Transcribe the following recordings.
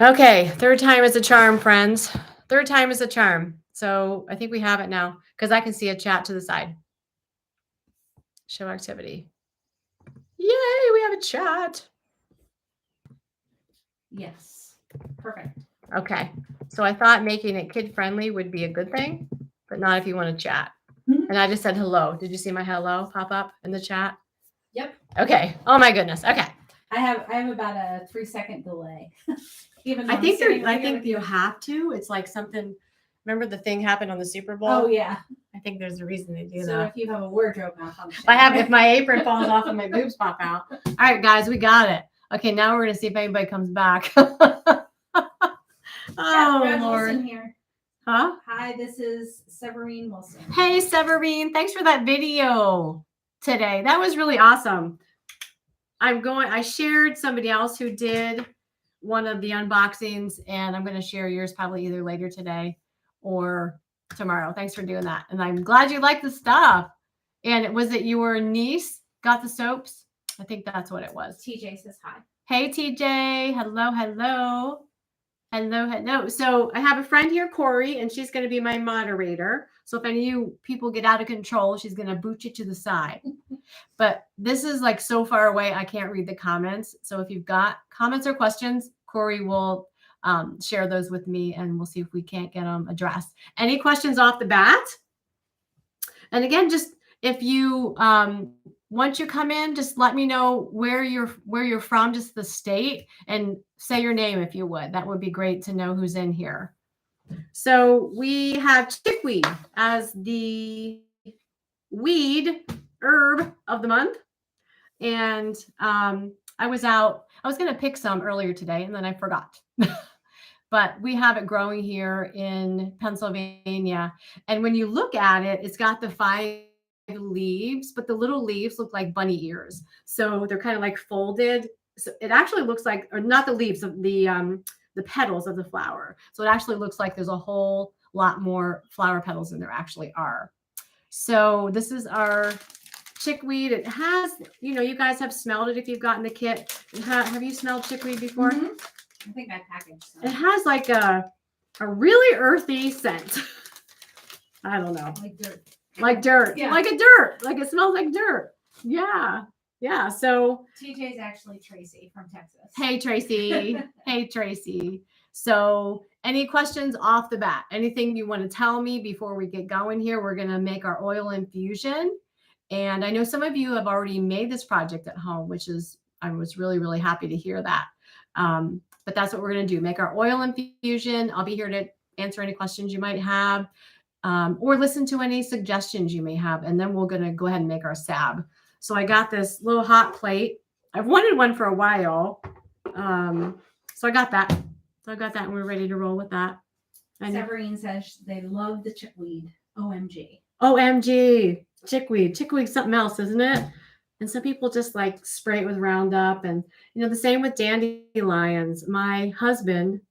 Okay, third time is a charm, friends. Third time is a charm. So I think we have it now because I can see a chat to the side. Show activity. Yay, we have a chat. Yes. Perfect. Okay. So I thought making it kid friendly would be a good thing, but not if you want to chat. And I just said hello. Did you see my hello pop up in the chat? Yep. Okay. Oh my goodness. Okay. I have about a 3-second delay. I think you have to. It's like something. Remember the thing happened on the Super Bowl? Oh yeah. I think there's a reason to do So that. if you have a wardrobe malfunction. If my apron falls off and my boobs pop out. All right, guys, we got it. Okay, now we're gonna see if anybody comes back. Oh Lord. Wilson here. Huh? Hi, this is Severine Wilson. Hey Severine, thanks for that video today. That was really awesome. I shared somebody else who did one of the unboxings, and I'm going to share yours probably either later today or tomorrow. Thanks for doing that. And I'm glad you like the stuff. And was it your niece got the soaps? I think that's what it was. TJ says hi. Hey TJ. Hello, hello. Hello, hello. So I have a friend here, Corey, and she's going to be my moderator. So if any of you people get out of control, she's going to boot you to the side. But this is like so far away, I can't read the comments. So if you've got comments or questions, Corey will share those with me, and we'll see if we can't get them addressed. Any questions off the bat? And again, just if you once you come in, just let me know where you're from, just the state, and say your name if you would. That would be great to know who's in here. So we have chickweed as the weed herb of the month. And I was going to pick some earlier today, and then I forgot. But we have it growing here in Pennsylvania. And when you look at it, it's got the 5 leaves, but the little leaves look like bunny ears. So they're kind of like folded. So it actually looks like, or not the leaves, the petals of the flower. So it actually looks like there's a whole lot more flower petals than there actually are. So this is our chickweed. It has, you guys have smelled it if you've gotten the kit. Have you smelled chickweed before? Mm-hmm. I think I packaged some. It has like a really earthy scent. I don't know. Like dirt. Like dirt. Yeah. Like a dirt. Like it smells like dirt. Yeah. Yeah. So TJ's actually Tracy from Texas. Hey, Tracy. Hey, Tracy. So any questions off the bat? Anything you want to tell me before we get going here? We're going to make our oil infusion. And I know some of you have already made this project at home, I was really, really happy to hear that. But that's what we're going to do. Make our oil infusion. I'll be here to answer any questions you might have, or listen to any suggestions you may have. And then we're going to go ahead and make our salve. So I got this little hot plate. I've wanted one for a while. So I got that. And we're ready to roll with that. Severine says they love the chickweed. OMG. OMG. Chickweed. Chickweed's something else, isn't it? And some people just like spray it with Roundup, and the same with dandelions. My husband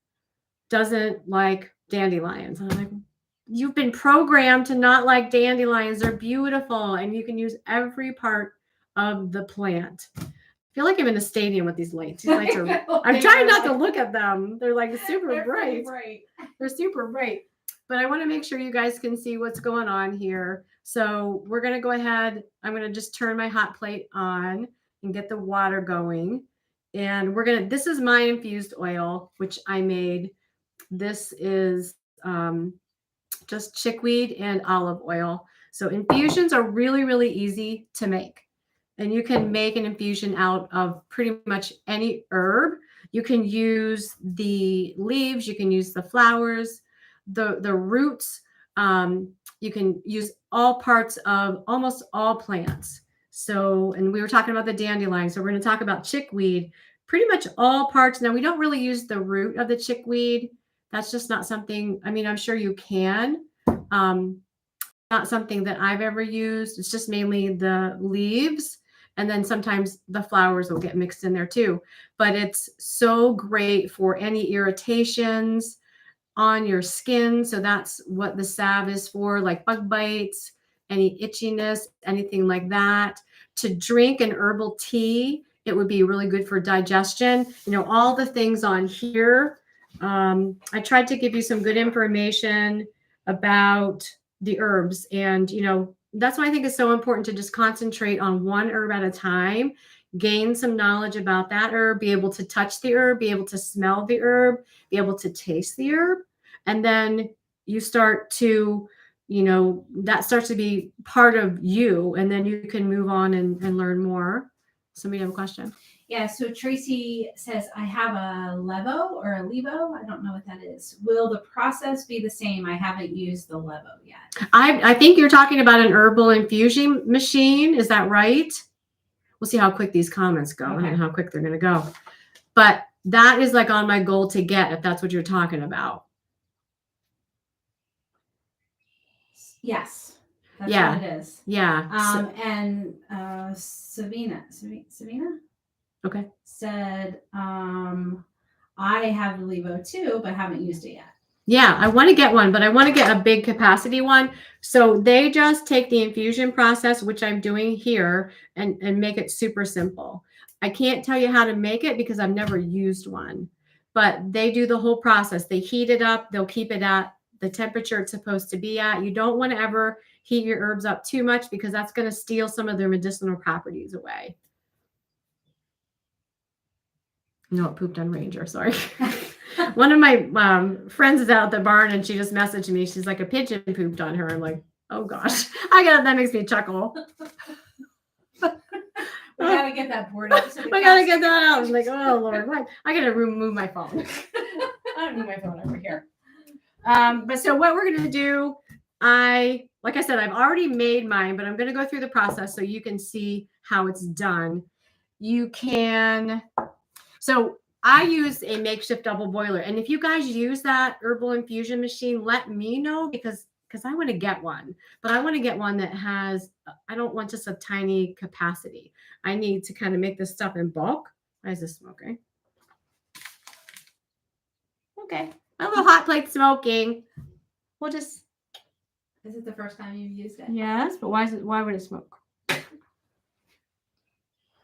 doesn't like dandelions. And I'm like, you've been programmed to not like dandelions. They're beautiful, and you can use every part of the plant. I feel like I'm in a stadium with these lights. These lights are, I'm trying not to look at them. They're like super bright. They're super bright. But I want to make sure you guys can see what's going on here. So we're going to go ahead. I'm going to just turn my hot plate on and get the water going. And this is my infused oil, which I made. This is just chickweed and olive oil. So infusions are really, really easy to make. And you can make an infusion out of pretty much any herb. You can use the leaves, you can use the flowers, the roots. You can use all parts of almost all plants. So, and we were talking about the dandelion. So we're going to talk about chickweed, pretty much all parts. Now we don't really use the root of the chickweed. That's just not something, I'm sure you can. Not something that I've ever used. It's just mainly the leaves. And then sometimes the flowers will get mixed in there too. But it's so great for any irritations on your skin. So that's what the salve is for, like bug bites, any itchiness, anything like that. To drink an herbal tea It would be really good for digestion. You know, all the things on here. I tried to give you some good information about the herbs, and you know, that's why I think it's so important to just concentrate on one herb at a time, gain some knowledge about that herb, be able to touch the herb, be able to smell the herb, be able to taste the herb, and then you start to, you know, that starts to be part of you, and then you can move on and learn more. Somebody have a question? Yeah, so Tracy says, I have a Levo or a Levo. I don't know what that is. Will the process be the same? I haven't used the Levo yet. I think you're talking about an herbal infusion machine. Is that right? We'll see how quick these comments go Okay. and how quick they're going to go. But that is like on my goal to get, if that's what you're talking about. Yes. That's Yeah. what it is. Yeah. And Savina Okay. said, I have the Levo too, but haven't used it yet. Yeah, I want to get one, but I want to get a big capacity one. So they just take the infusion process, which I'm doing here, and make it super simple. I can't tell you how to make it because I've never used one, but they do the whole process. They heat it up. They'll keep it at the temperature it's supposed to be at. You don't want to ever heat your herbs up too much because that's going to steal some of their medicinal properties away. No, it pooped on Ranger. Sorry. One of my friends is out at the barn and she just messaged me. She's like, a pigeon pooped on her. I'm like, oh gosh, that makes me chuckle. We gotta get that board up. So I gotta get that out. I'm like, oh Lord, what? I gotta remove my phone. I move my phone over here. But so what we're gonna do, like I said, I've already made mine, but I'm gonna go through the process so you can see how it's done. You can. So I use a makeshift double boiler. And if you guys use that herbal infusion machine, let me know because I want to get one. But I want to get one that has, I don't want just a tiny capacity. I need to kind of make this stuff in bulk. Why is this smoking? Okay. My little hot plate smoking. We'll just. Is it the first time you've used it? Yes, but why would it smoke? I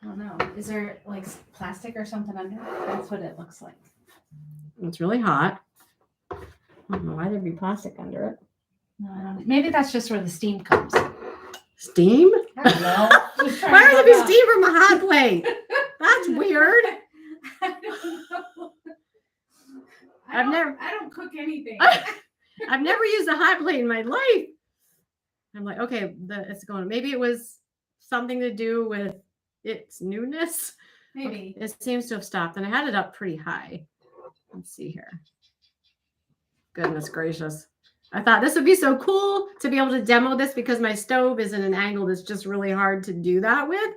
don't know. Is there like plastic or something under it? That's what it looks like. It's really hot. I don't know why there'd be plastic under it. No, I don't. Maybe that's just where the steam comes. Steam? I don't know. Why would there be steam from a hot plate? That's weird. I don't know. I don't cook anything. I've never used a hot plate in my life. I'm like, okay, it's going. Maybe it was something to do with its newness. Maybe. It seems to have stopped, and I had it up pretty high. Let's see here. Goodness gracious. I thought this would be so cool to be able to demo this because my stove is in an angle that's just really hard to do that with.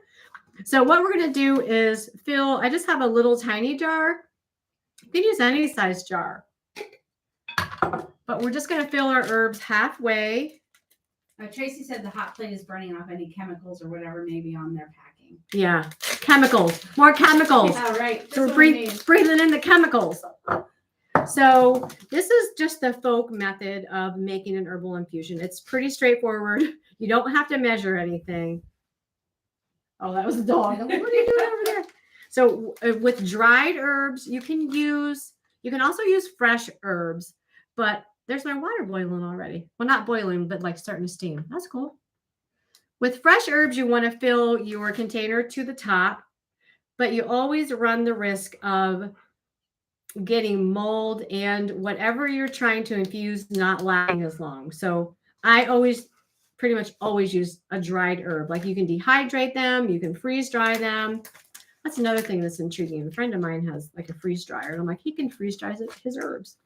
So what we're going to do is I just have a little tiny jar. You can use any size jar. But we're just going to fill our herbs halfway. Tracy said the hot plate is burning off any chemicals or whatever may be on their packing. Yeah, chemicals, more chemicals. Yeah, right. So we're breathing in the chemicals. So this is just the folk method of making an herbal infusion. It's pretty straightforward. You don't have to measure anything. Oh, that was a dog. I'm like, what are you doing over there? So with dried herbs, you can also use fresh herbs, but there's my water boiling already. Well, not boiling, but like starting to steam. That's cool. With fresh herbs, you want to fill your container to the top, but you always run the risk of getting mold and whatever you're trying to infuse not lasting as long. So I pretty much always use a dried herb. Like you can dehydrate them, you can freeze dry them. That's another thing that's intriguing. A friend of mine has like a freeze dryer, and I'm like, he can freeze dry his herbs.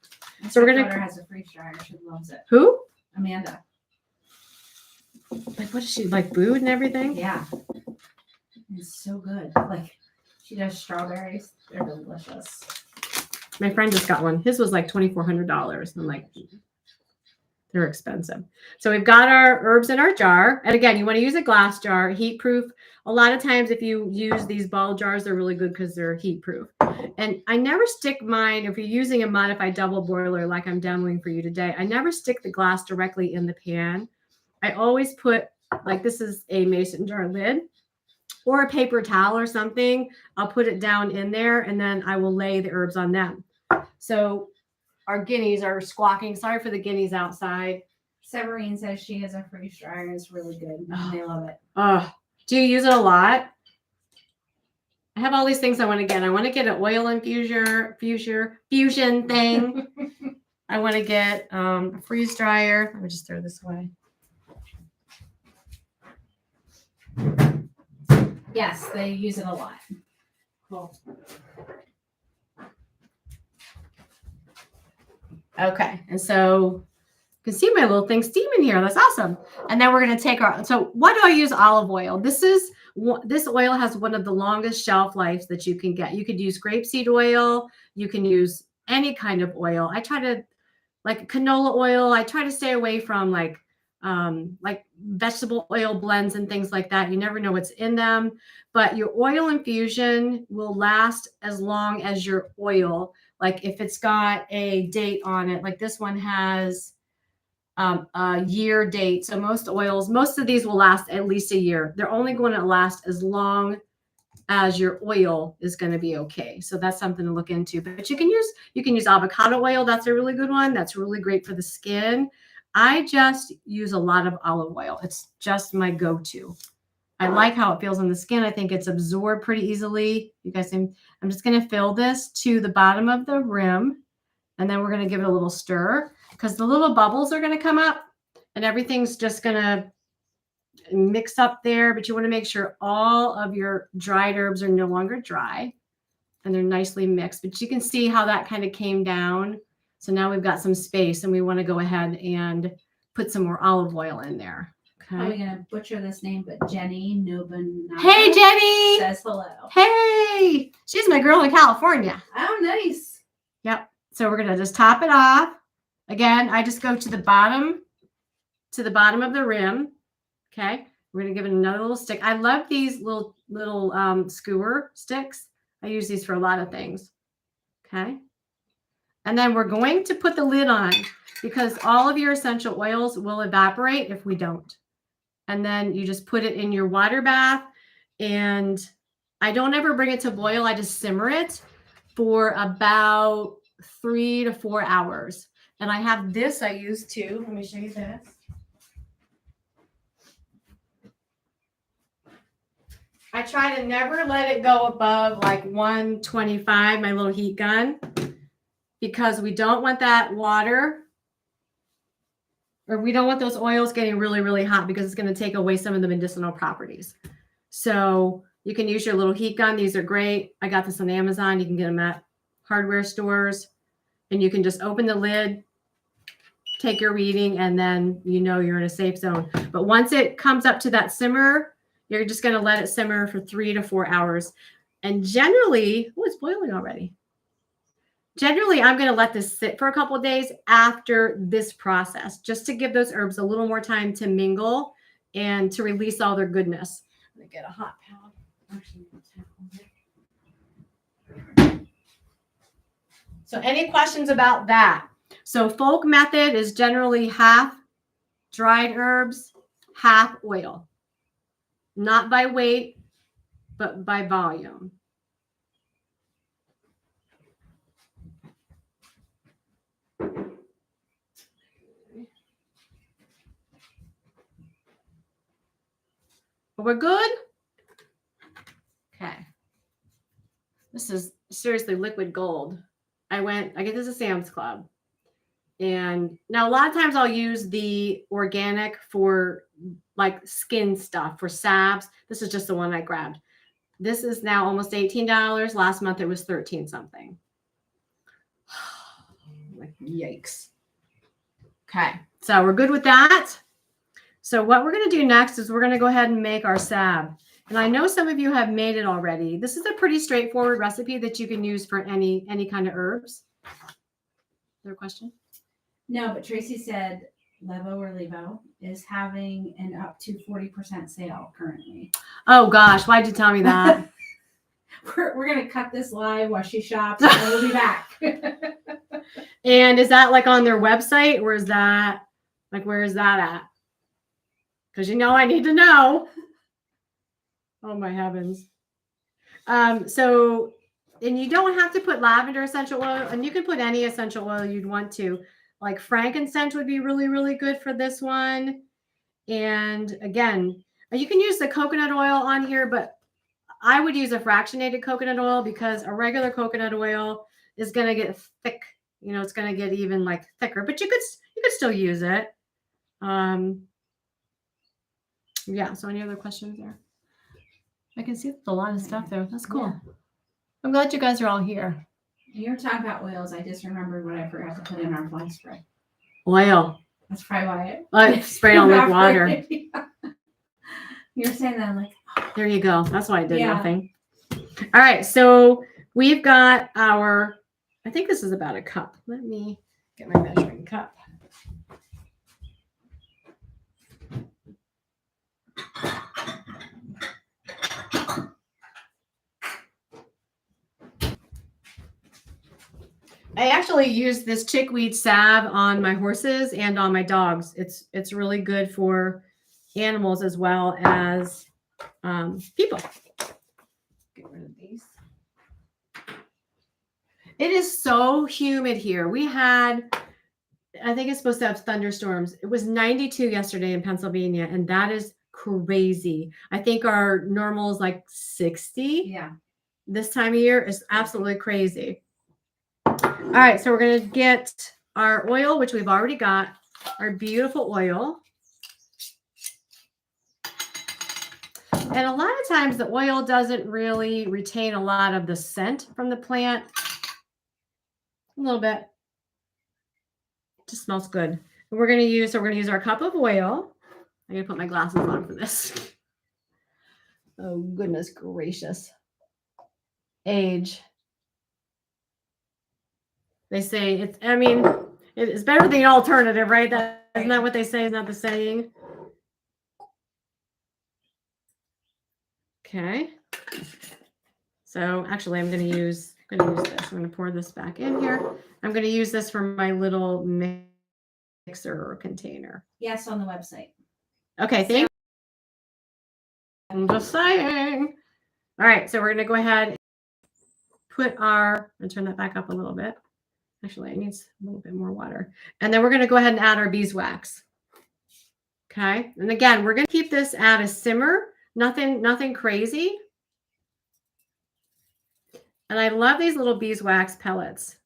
So we're gonna. Has a freeze dryer. She loves it. Who? Amanda. Like, what is she like? Food and everything? Yeah. It's so good. Like, she does strawberries. They're delicious. My friend just got one. His was like $2,400. I'm like, they're expensive. So we've got our herbs in our jar. And again, you want to use a glass jar, heat proof. A lot of times if you use these ball jars, they're really good because they're heat proof. And I never stick mine, if you're using a modified double boiler like I'm demoing for you today, I never stick the glass directly in the pan. I always put, like this is a mason jar lid. or a paper towel or something. I'll put it down in there and then I will lay the herbs on them. So our guineas are squawking. Sorry for the guineas outside. Severine says she has a freeze dryer. It's really good. And they love it. Do you use it a lot? I have all these things I want to get. I want to get an oil fusion thing. I want to get a freeze dryer. Let me just throw this away. Yes, they use it a lot. Cool. Okay, and so you can see my little thing steaming here. That's awesome. And then we're going to take our, so what do I use olive oil? This oil has one of the longest shelf lives that you can get. You could use grapeseed oil. You can use any kind of oil. I try to, like canola oil, I try to stay away from like vegetable oil blends and things like that. You never know what's in them, but your oil infusion will last as long as your oil. Like if it's got a date on it, like this one has a year date. So most of these will last at least a year. They're only going to last as long as your oil is going to be okay. So that's something to look into. But you can use avocado oil. That's a really good one. That's really great for the skin. I just use a lot of olive oil. It's just my go-to. I like how it feels on the skin. I think it's absorbed pretty easily. You guys can, I'm just going to fill this to the bottom of the rim. And then we're going to give it a little stir because the little bubbles are going to come up and everything's just going to mix up there. But you want to make sure all of your dried herbs are no longer dry and they're nicely mixed. But you can see how that kind of came down. So now we've got some space and we want to go ahead and put some more olive oil in there. Okay. I'm going to butcher this name, but Jenny Nobunaga. Hey, Jenny. Says hello. Hey. She's my girl in California. Oh, nice. Yep. So we're going to just top it off. Again, I just go to the bottom of the rim. Okay. We're going to give it another little stick. I love these little skewer sticks. I use these for a lot of things. Okay. And then we're going to put the lid on because all of your essential oils will evaporate if we don't. And then you just put it in your water bath. And I don't ever bring it to boil. I just simmer it for about 3 to 4 hours. And I have this I use too. Let me show you this. I try to never let it go above like 125, my little heat gun, because we don't want that water or we don't want those oils getting really, really hot because it's going to take away some of the medicinal properties. So you can use your little heat gun. These are great. I got this on Amazon. You can get them at hardware stores and you can just open the lid, take your reading, and then you know you're in a safe zone. But once it comes up to that simmer, you're just going to let it simmer for 3 to 4 hours. And generally, oh, it's boiling already. Generally, I'm going to let this sit for a couple of days after this process, just to give those herbs a little more time to mingle and to release all their goodness. Let me get a hot pad. Actually, so any questions about that? So folk method is generally half dried herbs, half oil. Not by weight, but by volume. We're good? Okay. This is seriously liquid gold. I get this at Sam's Club. And now a lot of times I'll use the organic for like skin stuff, for salves. This is just the one I grabbed. This is now almost $18. Last month it was 13 something. Like, yikes. Okay, so we're good with that. So what we're going to do next is we're going to go ahead and make our salve. And I know some of you have made it already. This is a pretty straightforward recipe that you can use for any kind of herbs. Is there a question? No, but Tracy said Levo or Levo is having an up to 40% sale currently. Oh gosh, why'd you tell me that? We're going to cut this live while she shops and we'll be back. And is that like on their website or is that like, where is that at? Because you know I need to know. Oh my heavens. So, and you don't have to put lavender essential oil, and you can put any essential oil you'd want to. Like frankincense would be really, really good for this one. And again, you can use the coconut oil on here, but I would use a fractionated coconut oil because a regular coconut oil is going to get thick. You know, it's going to get even like thicker, but you could still use it. Yeah. So any other questions there? I can see a lot of stuff there. That's cool. Yeah. I'm glad you guys are all here. You're talking about oils. I just remembered what I forgot to put in our fly spray. Oil. That's probably why I sprayed on like water. You're saying that I'm like, there you go. That's why I did nothing. All right. So we've got our, I think this is about a cup. Let me get my measuring cup. I actually use this chickweed salve on my horses and on my dogs. It's really good for animals as well as people. Get rid of these. It is so humid here. We had, I think it's supposed to have thunderstorms. It was 92 yesterday in Pennsylvania, and that is crazy. I think our normal is like 60. yeah. This time of year is absolutely crazy. All right, so we're going to get our oil, which we've already got, our beautiful oil. And a lot of times the oil doesn't really retain a lot of the scent from the plant. A little bit. It just smells good. And we're going to use our cup of oil. I'm going to put my glasses on for this. Oh, goodness gracious. Age. They say it's better than the alternative, right? Isn't that what they say? Isn't that the saying? Okay. So actually I'm going to use this. I'm going to pour this back in here. I'm going to use this for my little mixer container. Yes, on the website. Okay, thank you. I'm just saying. All right, so we're going to go ahead and put and turn that back up a little bit. Actually, it needs a little bit more water. And then we're going to go ahead and add our beeswax. Okay. And again, we're going to keep this at a simmer. Nothing crazy. And I love these little beeswax pellets.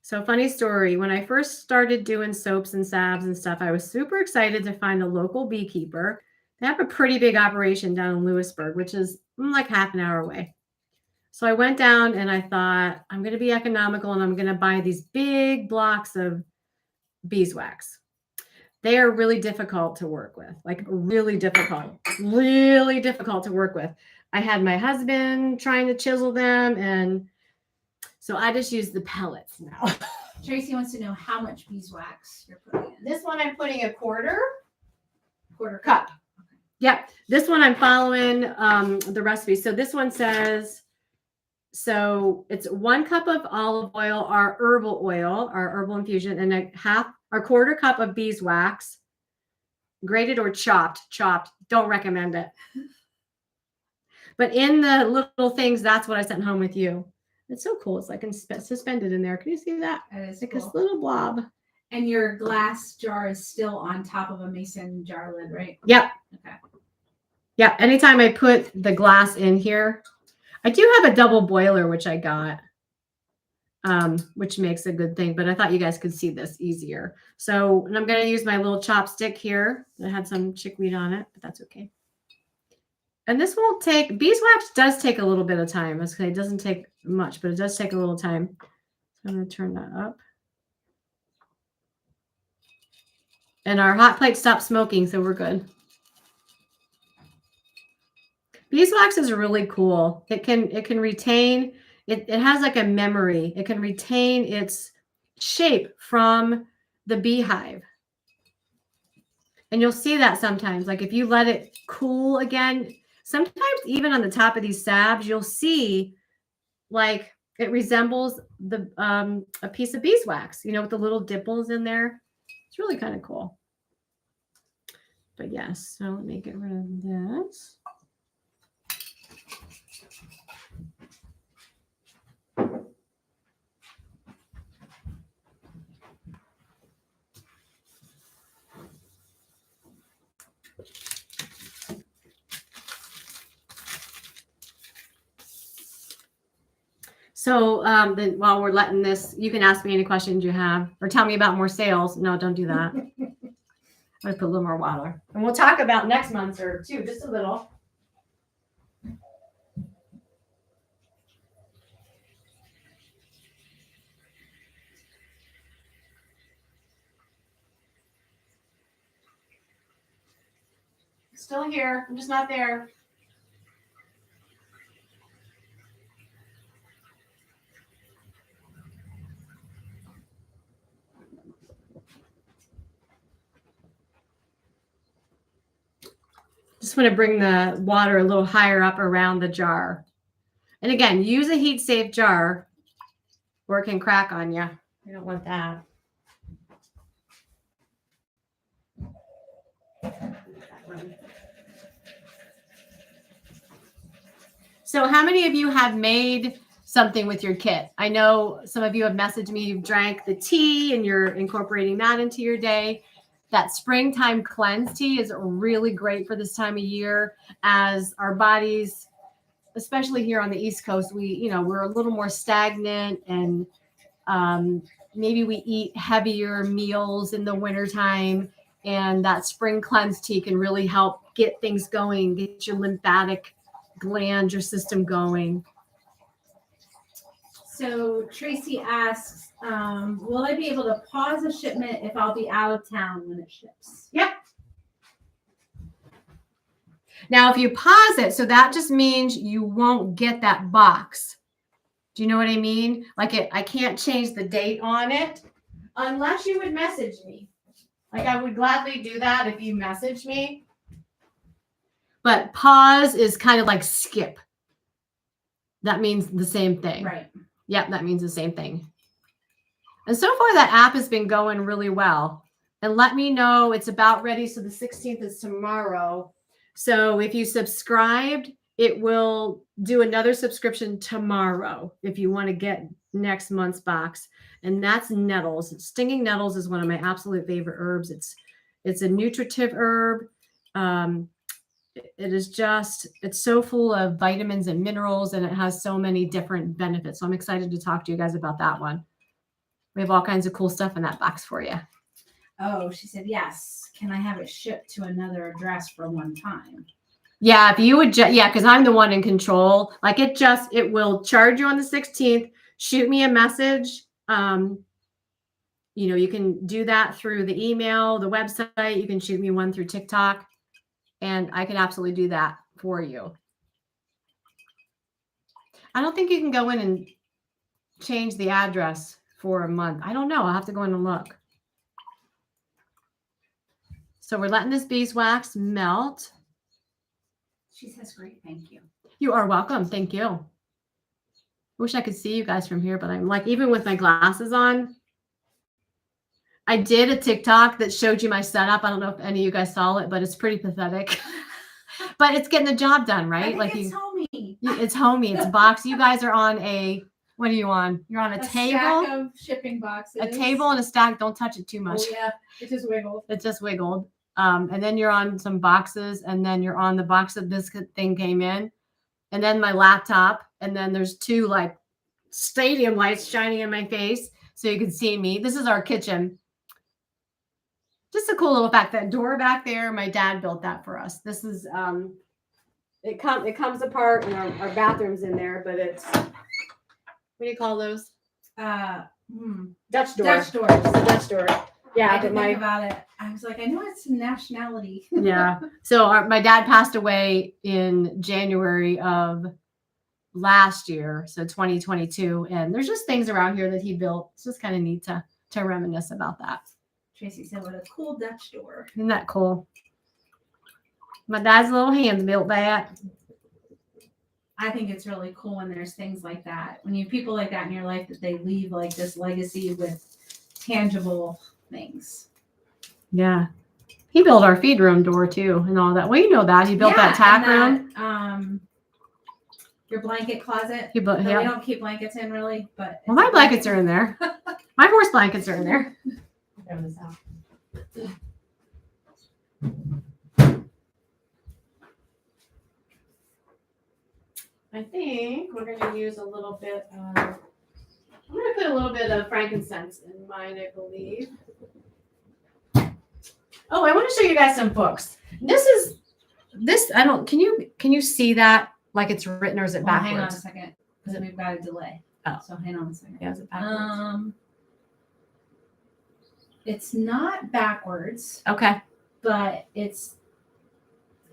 So funny story. When I first started doing soaps and salves and stuff, I was super excited to find a local beekeeper. They have a pretty big operation down in Lewisburg, which is like half an hour away. So I went down and I thought, I'm going to be economical and I'm going to buy these big blocks of beeswax. They are really difficult to work with, like really difficult to work with. I had my husband trying to chisel them, and so I just use the pellets now. Tracy wants to know how much beeswax you're putting in. This one I'm putting a quarter cup. Okay. Yep. This one I'm following the recipe. So this one says, so it's 1 cup of olive oil, our herbal infusion, and a quarter cup of beeswax, grated or chopped. Don't recommend it. But in the little things, that's what I sent home with you. It's so cool. It's like suspended in there. Can you see that? That is like cool. This little blob. And your glass jar is still on top of a mason jar lid, right? Yep. Okay. Yeah. Anytime I put the glass in here, I do have a double boiler, which I got, which makes a good thing. But I thought you guys could see this easier. So, and I'm going to use my little chopstick here. It had some chickweed on it, but that's okay. And this won't take, beeswax does take a little bit of time. Okay, it doesn't take much, but it does take a little time. So I'm going to turn that up. And our hot plate stopped smoking, so we're good. Beeswax is really cool. It can retain, it has like a memory. It can retain its shape from the beehive. And you'll see that sometimes. Like if you let it cool again, sometimes even on the top of these salves, you'll see like it resembles the a piece of beeswax, with the little dimples in there. It's really kind of cool. But yes, so let me get rid of this. So then while we're letting this, you can ask me any questions you have or tell me about more sales. No, don't do that. I'm going to put a little more water. And we'll talk about next month's herb too, just a little. Still here. I'm just not there. Just want to bring the water a little higher up around the jar. And again, use a heat safe jar or it can crack on you. You don't want that. So how many of you have made something with your kit? I know some of you have messaged me, you've drank the tea and you're incorporating that into your day. That springtime cleanse tea is really great for this time of year as our bodies, especially here on the East Coast, we're a little more stagnant and maybe we eat heavier meals in the wintertime. And that spring cleanse tea can really help get things going, get your lymphatic gland, your system going. So Tracy asks, will I be able to pause a shipment if I'll be out of town when it ships? Yep. Now, if you pause it, so that just means you won't get that box. Do you know what I mean? Like I can't change the date on it unless you would message me. Like I would gladly do that if you message me. But pause is kind of like skip. That means the same thing. Right. Yep, that means the same thing. And so far, that app has been going really well. And let me know it's about ready. So the 16th is tomorrow. So if you subscribed, it will do another subscription tomorrow if you want to get next month's box. And that's nettles. Stinging nettles is one of my absolute favorite herbs. It's a nutritive herb. It's so full of vitamins and minerals, and it has so many different benefits. So I'm excited to talk to you guys about that one. We have all kinds of cool stuff in that box for you. Oh, she said, yes. Can I have it shipped to another address for one time? Yeah, if you would, because I'm the one in control. Like it will charge you on the 16th. Shoot me a message. You can do that through the email, the website. You can shoot me one through TikTok. And I can absolutely do that for you. I don't think you can go in and change the address for a month. I don't know. I'll have to go in and look. So we're letting this beeswax melt. She says, great. Thank you. You are welcome. Thank you. I wish I could see you guys from here, but I'm like, even with my glasses on, I did a TikTok that showed you my setup. I don't know if any of you guys saw it, but it's pretty pathetic. But it's getting the job done, right? It's homey. It's homey. It's box. You guys are on what are you on? You're on a table. Stack of shipping boxes. A table and a stack. Don't touch it too much. Oh, yeah. It just wiggled. It just wiggled. And then you're on some boxes, and then you're on the box that this thing came in, and then my laptop, and then there's two like stadium lights shining in my face so you can see me. This is our kitchen. Just a cool little fact. That door back there, my dad built that for us. This is it comes apart, and our bathroom's in there, but it's what do you call those? Dutch door. Dutch doors. It's a Dutch door. Yeah, I didn't think about it. I was like, I know it's a nationality. Yeah. So my dad passed away in January of last year, so 2022, and there's just things around here that he built. It's just kind of neat to reminisce about that. Tracy said, what a cool Dutch door. Isn't that cool? My dad's little hands built that. I think it's really cool when there's things like that. When you have people like that in your life that they leave like this legacy with tangible things. Yeah. He built our feed room door too and all that. Well, you know that. He built that tack room. Your blanket closet. We don't keep blankets in really, but well, my blankets are in there. My horse blankets are in there. I think we're going to use a little bit of, I'm going to put a little bit of frankincense in mine, I believe. Oh, I want to show you guys some books. Can you see that like it's written, or is it backwards? Hang on a second, because we've got a delay. Oh. So hang on a second. Yeah, is it backwards? It's not backwards, Okay. but it's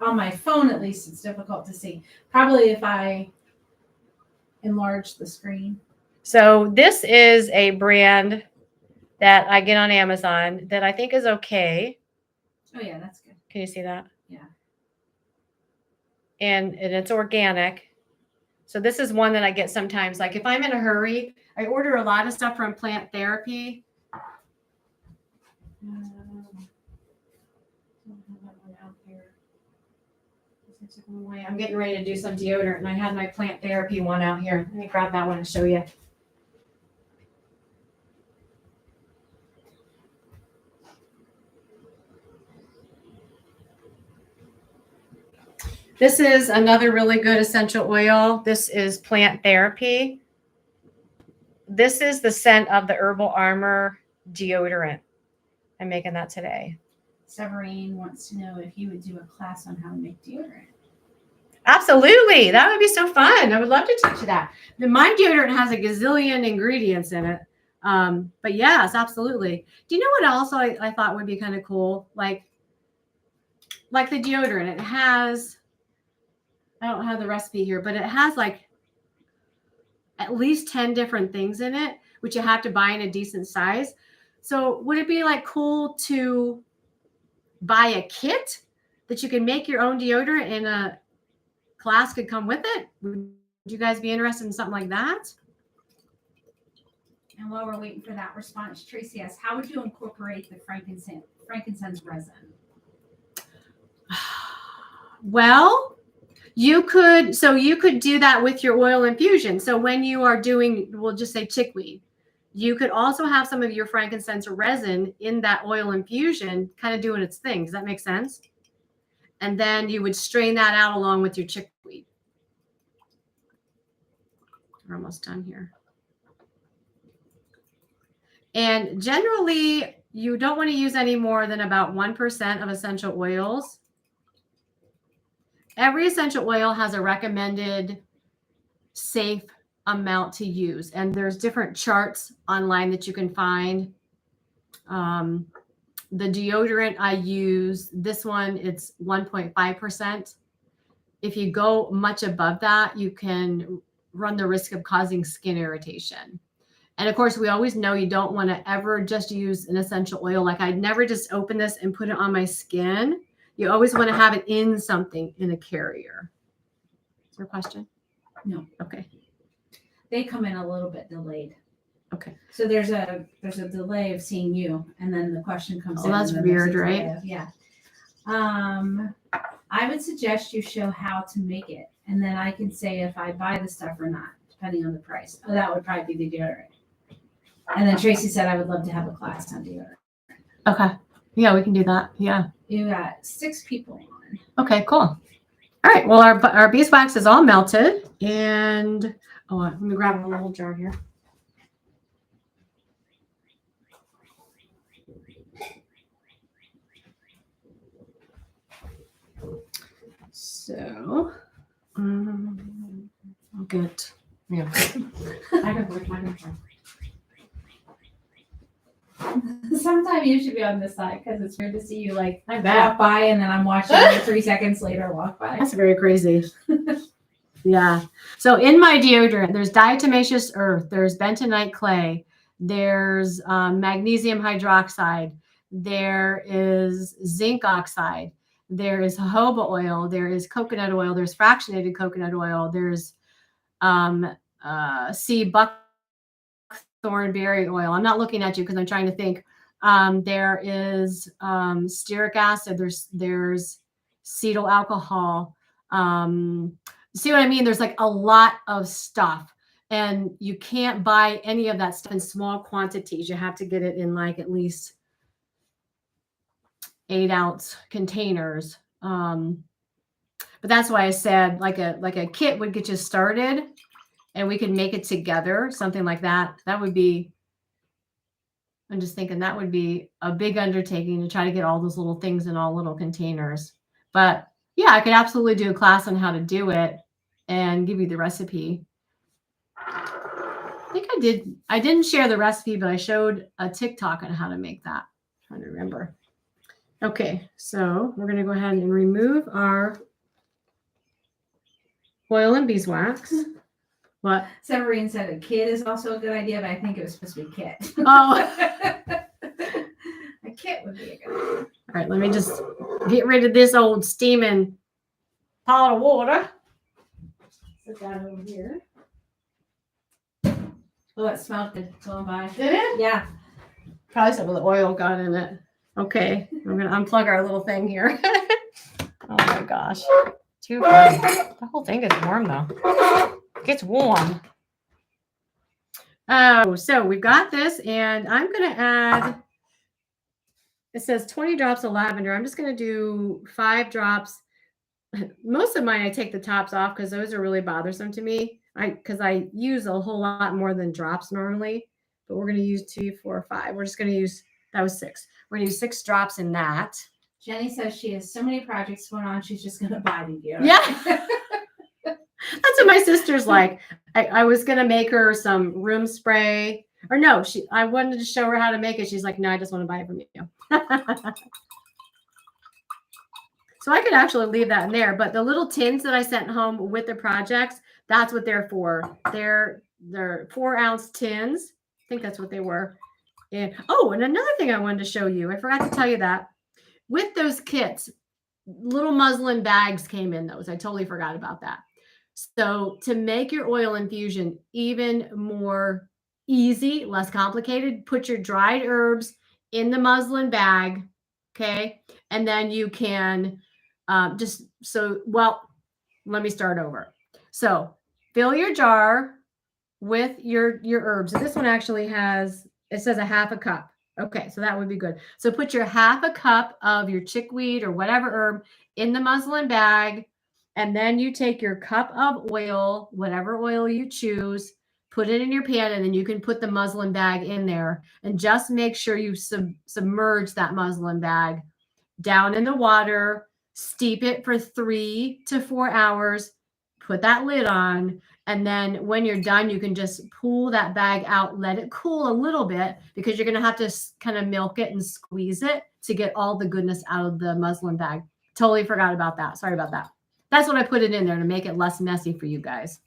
on my phone, at least it's difficult to see. Probably if I enlarge the screen. So this is a brand that I get on Amazon that I think is okay. Oh yeah, that's good. Can you see that? Yeah. And it's organic. So this is one that I get sometimes. Like if I'm in a hurry, I order a lot of stuff from Plant Therapy. I'm getting ready to do some deodorant, and I had my Plant Therapy one out here. Let me grab that one and show you. This is another really good essential oil. This is Plant Therapy. This is the scent of the Herbal Armor deodorant. I'm making that today. Severine wants to know if you would do a class on how to make deodorant. Absolutely. That would be so fun. I would love to teach you that. My deodorant has a gazillion ingredients in it. But yes, absolutely. Do you know what else I thought would be kind of cool? Like the deodorant, it has, I don't have the recipe here, but it has like at least 10 different things in it, which you have to buy in a decent size. So would it be like cool to buy a kit that you can make your own deodorant and a class could come with it? Would you guys be interested in something like that? And while we're waiting for that response, Tracy asks, how would you incorporate the frankincense resin? Well, you could do that with your oil infusion. So when you are doing, we'll just say chickweed, you could also have some of your frankincense resin in that oil infusion, kind of doing its thing. Does that make sense? And then you would strain that out along with your chickweed. We're almost done here. And generally, you don't want to use any more than about 1% of essential oils. Every essential oil has a recommended safe amount to use. And there's different charts online that you can find. The deodorant I use, this one, it's 1.5%. If you go much above that, you can run the risk of causing skin irritation. And of course, we always know you don't want to ever just use an essential oil. Like I'd never just open this and put it on my skin. You always want to have it in something, in a carrier. Is there a question? No. Okay. They come in a little bit delayed. Okay. So there's a delay of seeing you, and then the question comes in. Oh, that's weird, right? Yeah. I would suggest you show how to make it, and then I can say if I buy the stuff or not, depending on the price. Oh, that would probably be the deodorant. And then Tracy said I would love to have a class on deodorant. Okay. Yeah, we can do that. Yeah. You got 6 people on. Okay, cool. All right. Well, our beeswax is all melted, and let me grab a little jar here. So, good. Yeah. I can work my control. Sometime you should be on this side because it's weird to see you like I walk bet. by and then I'm watching you 3 seconds later walk by. That's very crazy. Yeah. So in my deodorant, there's diatomaceous earth, there's bentonite clay, there's magnesium hydroxide, there is zinc oxide, there is jojoba oil, there is coconut oil, there's fractionated coconut oil, there's sea buckthorn berry oil. I'm not looking at you because I'm trying to think. There is stearic acid, there's cetyl alcohol. See what I mean? There's like a lot of stuff, and you can't buy any of that stuff in small quantities. You have to get it in like at least 8-ounce containers. But that's why I said like a kit would get you started and we could make it together, something like that. That would be, I'm just thinking that would be a big undertaking to try to get all those little things in all little containers. But yeah, I could absolutely do a class on how to do it and give you the recipe. I think I did. I didn't share the recipe, but I showed a TikTok on how to make that. I'm trying to remember. Okay, so we're going to go ahead and remove our oil and beeswax. What? Severine said a kid is also a good idea, but I think it was supposed to be kit. Oh. A kit would be a good idea. All right, let me just get rid of this old steaming pot of water. Put that over here. Oh, it smelled good going by. Did it? Yeah. Probably some of the oil got in it. Okay, I'm going to unplug our little thing here. Oh my gosh. Too funny. The whole thing gets warm though. It gets warm. Oh, so we've got this and I'm going to add, it says 20 drops of lavender. I'm just going to do 5 drops. Most of mine, I take the tops off because those are really bothersome to me. Because I use a whole lot more than drops normally, but we're going to use 2, 4, 5. We're just going to use, that was 6. We're going to use 6 drops in that. Jenny says she has so many projects going on, she's just going to buy the deodorant. Yeah. That's what my sister's like. I was going to make her some room spray. Or no, I wanted to show her how to make it. She's like, no, I just want to buy it from you. So I could actually leave that in there. But the little tins that I sent home with the projects, that's what they're for. They're 4-ounce tins. I think that's what they were. And and another thing I wanted to show you. I forgot to tell you that. With those kits, little muslin bags came in those. I totally forgot about that. So to make your oil infusion even more easy, less complicated, put your dried herbs in the muslin bag, okay? And then you can let me start over. So fill your jar with your herbs. And this one actually it says a half a cup. Okay, so that would be good. So put your half a cup of your chickweed or whatever herb in the muslin bag. And then you take your cup of oil, whatever oil you choose, put it in your pan, and then you can put the muslin bag in there. And just make sure you submerge that muslin bag down in the water, steep it for 3 to 4 hours, put that lid on. And then when you're done, you can just pull that bag out, let it cool a little bit because you're going to have to kind of milk it and squeeze it to get all the goodness out of the muslin bag. Totally forgot about that. Sorry about that. That's what I put it in there to make it less messy for you guys.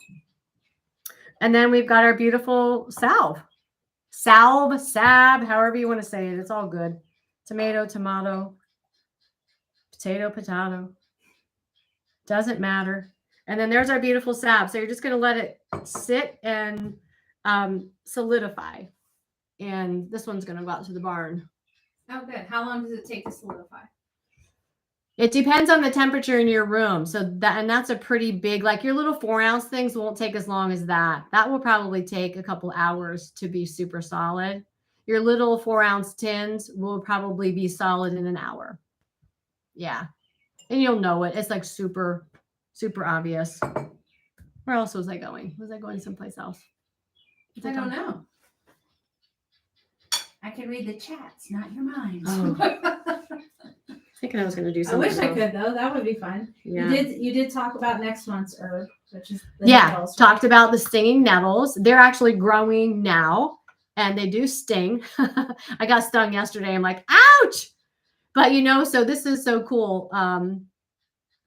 And then we've got our beautiful salve, however you want to say it. It's all good. Tomato, potato. Doesn't matter. And then there's our beautiful salve. So you're just going to let it sit and solidify. And this one's going to go out to the barn. Oh, good. How long does it take to solidify? It depends on the temperature in your room. So that's a pretty big, like your little 4-ounce things won't take as long as that. That will probably take a couple hours to be super solid. Your little 4-ounce tins will probably be solid in an hour. Yeah. And you'll know it. It's like super, super obvious. Where else was I going? Was I going someplace else? I don't know. I can read the chats, not your minds. Oh. Thinking I was going to do something. I wish I could though. That would be fun. Yeah. You did talk about next month's herb, which is the nettles, right? Talked about the stinging nettles. They're actually growing now, and they do sting. I got stung yesterday. I'm like, ouch! But so this is so cool,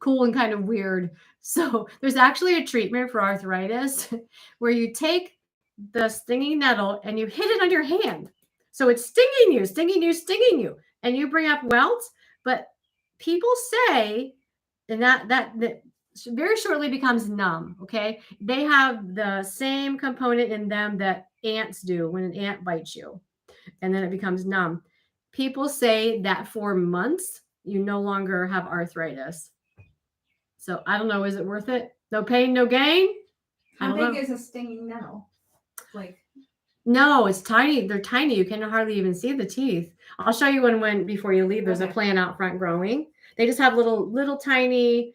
cool and kind of weird. So there's actually a treatment for arthritis where you take the stinging nettle and you hit it on your hand. So it's stinging you, and you bring up welts. But people say, and that very shortly becomes numb, okay? They have the same component in them that ants do when an ant bites you, and then it becomes numb. People say that for months, you no longer have arthritis. So I don't know, is it worth it? No pain, no gain? How big is a stinging nettle? No, it's tiny. They're tiny. You can hardly even see the teeth. I'll show you when before you leave. There's a plant out front growing. They just have little tiny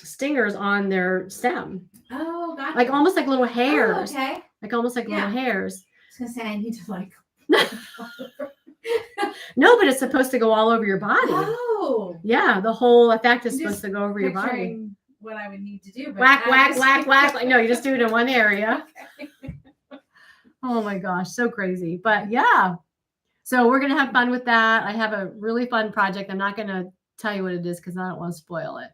stingers on their stem. Oh, gotcha. Like almost like little hairs. Oh, okay. Like almost like little hairs. I was gonna say I need to like. No, but it's supposed to go all over your body. Oh. Yeah, the whole effect is supposed to go over your body. What I would need to do. But whack. Like, no, you just do it in one area. Okay. Oh my gosh, so crazy. But yeah. So we're going to have fun with that. I have a really fun project. I'm not going to tell you what it is because I don't want to spoil it.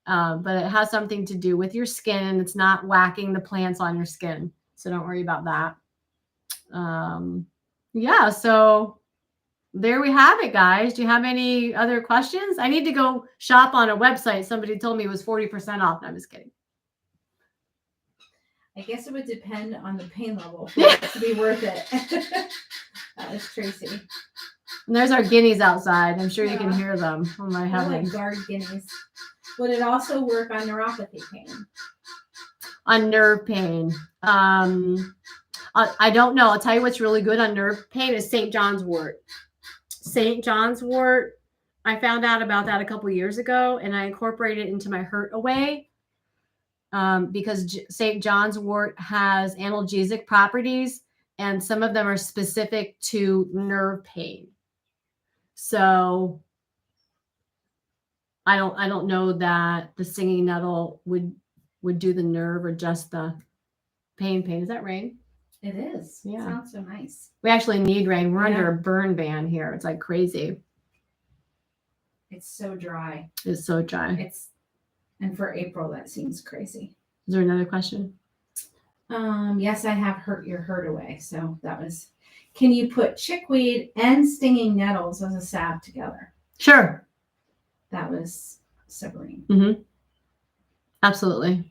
But it has something to do with your skin. It's not whacking the plants on your skin. So don't worry about that. Yeah, so there we have it, guys. Do you have any other questions? I need to go shop on a website. Somebody told me it was 40% off. No, I'm just kidding. I guess it would depend on the pain level for it to be worth it. That was Tracy. And there's our guineas outside. I'm sure you can hear them. Oh my heavens. Like guard guineas. Would it also work on neuropathy pain? On nerve pain. I don't know. I'll tell you what's really good on nerve pain is St. John's wort. St. John's wort, I found out about that a couple years ago, and I incorporated it into my Hurt Away because St. John's wort has analgesic properties, and some of them are specific to nerve pain. So I don't know that the stinging nettle would do the nerve or just the pain. Is that rain? It is. Yeah. It sounds so nice. We actually need rain. We're under a burn ban here. It's like crazy. It's so dry. It's so dry. And for April, that seems crazy. Is there another question? Yes, I have your hurt away. So that was, can you put chickweed and stinging nettles as a salve together? Sure. That was Sabrine. Mm-hmm. Absolutely.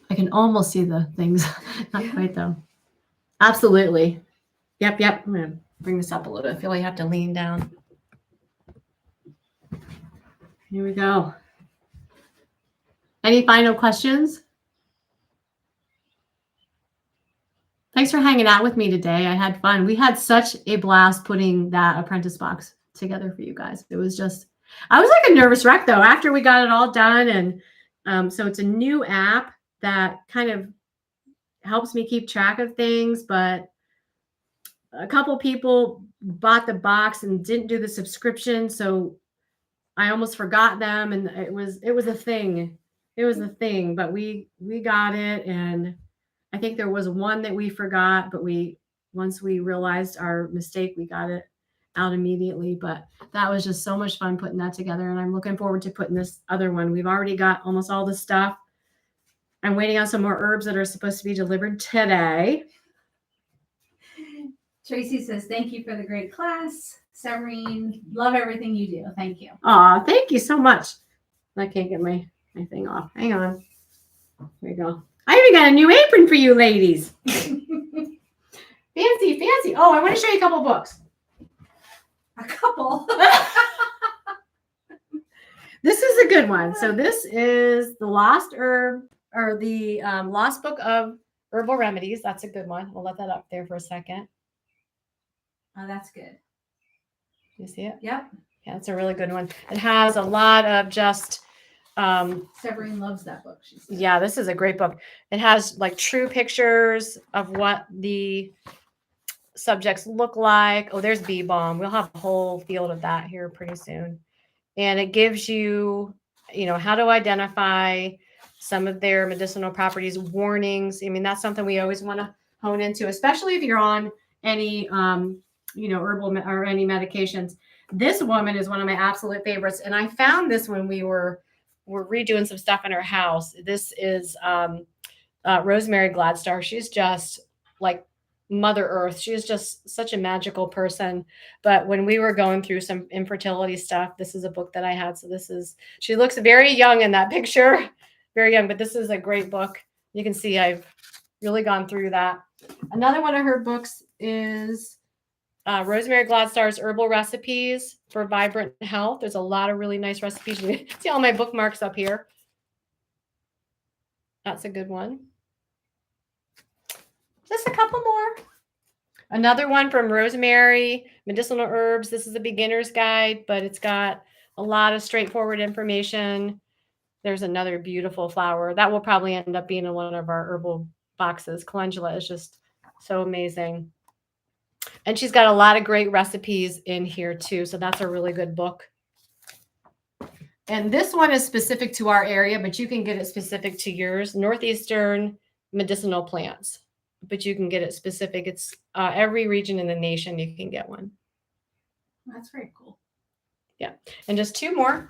I can almost see the things. Not quite though. Absolutely. Yep. I'm going to bring this up a little bit. I feel like I have to lean down. Here we go. Any final questions? Thanks for hanging out with me today. I had fun. We had such a blast putting that apprentice box together for you guys. It was just, I was like a nervous wreck though, after we got it all done. And so it's a new app that kind of helps me keep track of things, but a couple people bought the box and didn't do the subscription. So I almost forgot them. And it was a thing. It was a thing, but we got it. And I think there was one that we forgot, but once we realized our mistake, we got it out immediately. But that was just so much fun putting that together. And I'm looking forward to putting this other one. We've already got almost all the stuff. I'm waiting on some more herbs that are supposed to be delivered today. Tracy says, thank you for the great class. Sabrine, love everything you do. Thank you. Aw, thank you so much. I can't get my thing off. Hang on. There you go. I even got a new apron for you ladies. Fancy. Oh, I want to show you a couple books. A couple? This is a good one. So this is the Lost Herb, or the Lost Book of Herbal Remedies. That's a good one. We'll let that up there for a second. Oh, that's good. You see it? Yep. Yeah, it's a really good one. It has a lot of just Sabrine loves that book. She said. Yeah, this is a great book. It has like true pictures of what the subjects look like. Oh, there's bee balm. We'll have a whole field of that here pretty soon. And it gives you, how to identify some of their medicinal properties, warnings. I mean, that's something we always want to hone into, especially if you're on any, herbal or any medications. This woman is one of my absolute favorites. And I found this when we're redoing some stuff in her house. This is Rosemary Gladstar. She's just like Mother Earth. She is just such a magical person. But when we were going through some infertility stuff, this is a book that I had. So she looks very young in that picture, very young, but this is a great book. You can see I've really gone through that. Another one of her books is Rosemary Gladstar's Herbal Recipes for Vibrant Health. There's a lot of really nice recipes. See all my bookmarks up here. That's a good one. Just a couple more. Another one from Rosemary, Medicinal Herbs. This is a beginner's guide, but it's got a lot of straightforward information. There's another beautiful flower that will probably end up being in one of our herbal boxes. Calendula is just so amazing. And she's got a lot of great recipes in here too. So that's a really good book. And this one is specific to our area, but you can get it specific to yours. Northeastern medicinal plants, but you can get it specific. It's every region in the nation you can get one. That's very cool. Yeah. And just two more.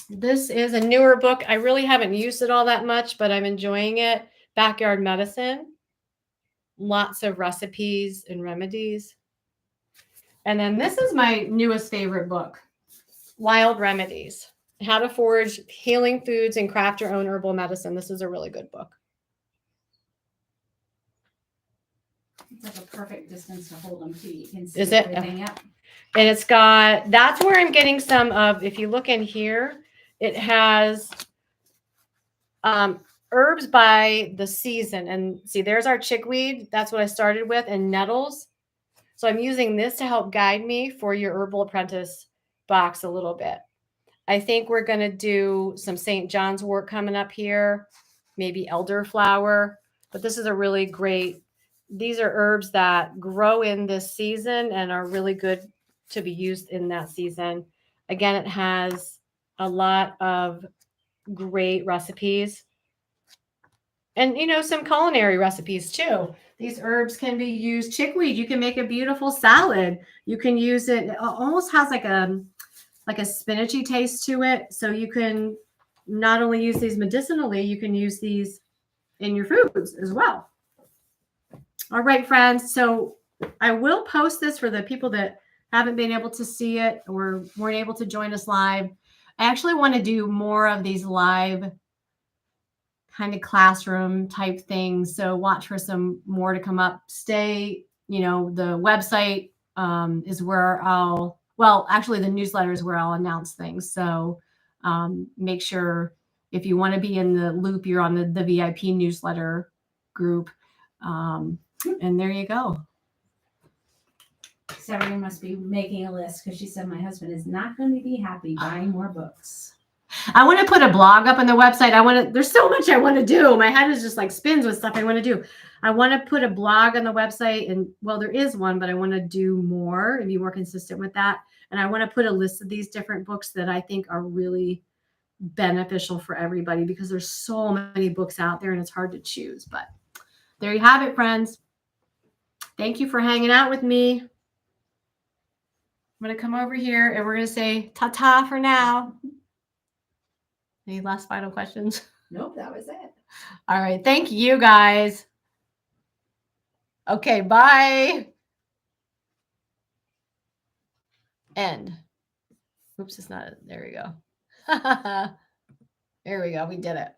This is a newer book. I really haven't used it all that much, but I'm enjoying it. Backyard Medicine. Lots of recipes and remedies. And then this is my newest favorite book, Wild Remedies. How to Forage Healing Foods and Craft Your Own Herbal Medicine. This is a really good book. It's like a perfect distance to hold them too. You can see Is it? everything up. And it's got, that's where I'm getting some of, if you look in here, it has herbs by the season. And see, there's our chickweed. That's what I started with, and nettles. So I'm using this to help guide me for your Herbal Apprentice box a little bit. I think we're going to do some St. John's wort coming up here, maybe elderflower. But this is a really great, these are herbs that grow in this season and are really good to be used in that season. Again, it has a lot of great recipes. And, you know, some culinary recipes too. These herbs can be used. Chickweed, you can make a beautiful salad. You can use it. It almost has like a spinachy taste to it. So you can not only use these medicinally, you can use these in your foods as well. All right, friends. So I will post this for the people that haven't been able to see it or weren't able to join us live. I actually want to do more of these live kind of classroom type things. So watch for some more to come up. Stay, you know, the website is where actually the newsletter is where I'll announce things. So make sure if you want to be in the loop, you're on the VIP newsletter group. And there you go. Sabrina must be making a list because she said my husband is not going to be happy buying more books. I want to put a blog up on the website. There's so much I want to do. My head is just like spins with stuff I want to do. I want to put a blog on the website, and well, there is one, but I want to do more and be more consistent with that. And I want to put a list of these different books that I think are really beneficial for everybody because there's so many books out there and it's hard to choose. But there you have it, friends. Thank you for hanging out with me. I'm going to come over here and we're going to say ta-ta for now. Any last final questions? Nope, that was it. All right. Thank you, guys. Okay, bye. End. Oops, it's not. There we go. There we go. We did it.